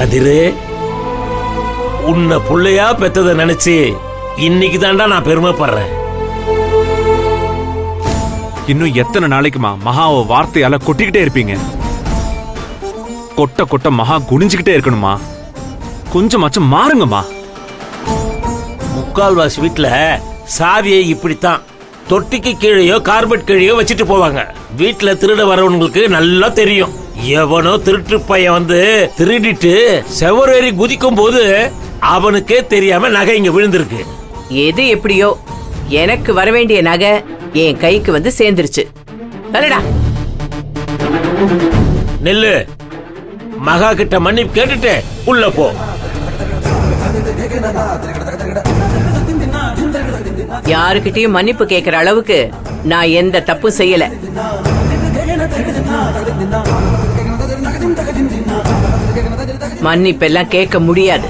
கதிரு, உன்னை புள்ளையா பெத்ததை நினைச்சு இன்னைக்கு தாண்டா நான் பெருமைப்படுறேன். இன்னும் எத்தனை நாளைக்குமா மகாவை வார்த்தையால கொட்டிக்கிட்டே இருப்பீங்க? கொட்ட கொட்ட மகா குனிஞ்சுக்கிட்டே இருக்கணுமா? கொஞ்சமாச்சும் மாறுங்கம்மா. முக்கால்வாசி வீட்டுல சாவியை இப்படித்தான் தொட்டிக்கு கீழேயோ கார்பெட் கீழேயோ வச்சுட்டு போவாங்க. வீட்டுல திருட வரவங்களுக்கு நல்லா தெரியும். எவனோ திருட்டு பையன் வந்து திருடிட்டு செவரேறி குதிக்கும் போது அவனுக்கே தெரியாம நகை இங்க விழுந்திருக்கு. எது எப்படியோ எனக்கு வர வேண்டிய நகை என் கைக்கு வந்து சேர்ந்துருச்சு. நெல்லு, மகா கிட்ட மன்னிப்பு கேட்டுட்டு உள்ள போ. யாருக்கிட்டையும் மன்னிப்பு கேட்கிற அளவுக்கு நான் எந்த தப்பும் செய்யல. மன்னிப்பெல்லாம் கேட்க முடியாது.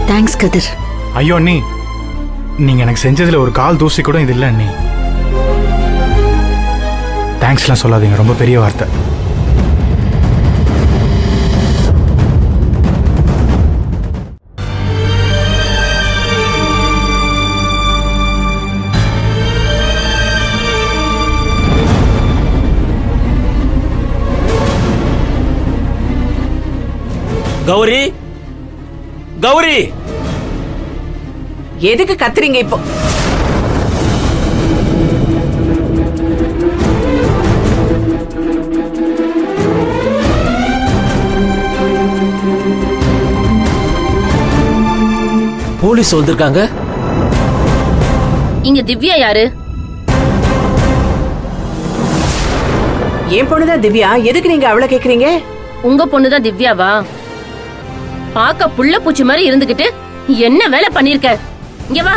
தேங்க்ஸ் கதிர். ஐயோ அண்ணி, நீங்க எனக்கு செஞ்சதுல ஒரு கால் தூசி கூட இது இல்லை அண்ணி. தேங்க்ஸ்லாம் சொல்லாதீங்க, ரொம்ப பெரிய வார்த்தை. கௌரி, கௌரி, எதுக்கு கத்துறீங்க இப்போ? போலீஸ் வந்திருக்காங்க. இங்க திவ்யா யாரு? என் பொண்ணுதான் திவ்யா. எதுக்கு நீங்க அவளை கேக்குறீங்க? உங்க பொண்ணுதான் திவ்யாவா? பாக்க புள்ள பூச்சி மாதிரி இருந்துகிட்டு என்ன வேலை பண்ணிருக்க? இங்க வா.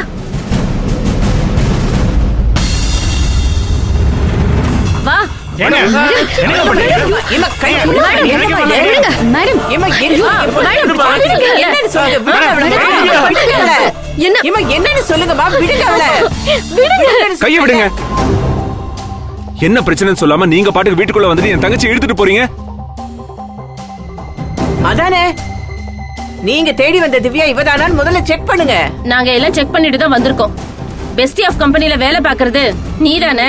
வா. என்னன்னு சொல்லுங்க. கையை விடுங்க. என்ன பிரச்சனைன்னு சொல்லாம நீங்க பாட்டுக்கு வீட்டுக்குள்ள வந்துட்டு என் தங்கச்சி இழுத்துட்டு போறீங்க. அதானே, நீங்க தேடி வந்த திவ்யா இவதானான்னு முதல்ல செக் பண்ணுங்க. நாங்க எல்லாம் செக் பண்ணிட்டு தான் வந்திருக்கோம். பெஸ்டி ஆஃப் கம்பெனில வேலை பாக்குறது நீதானே?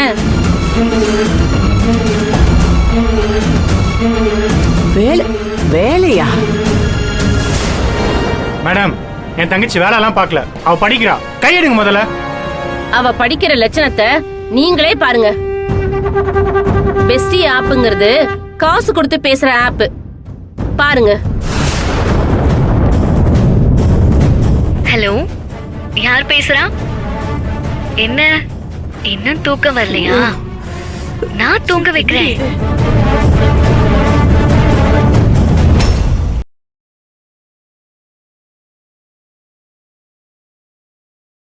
வேலையா? மேடம், என் தங்கச்சி வேலைலாம் பார்க்கல, அவ படிக்கிறா. கையெடுங்க முதல்ல. அவ படிக்கிற லட்சணத்தை நீங்களே பாருங்க. பெஸ்டி ஆப்ங்கிறது காசு கொடுத்து பேசுற ஆப். பாருங்க. ஹலோ, யார் பேசுறா? என்ன இன்னும் தூக்கம் வரலையா? நான் தூங்க வைக்கிறேன்.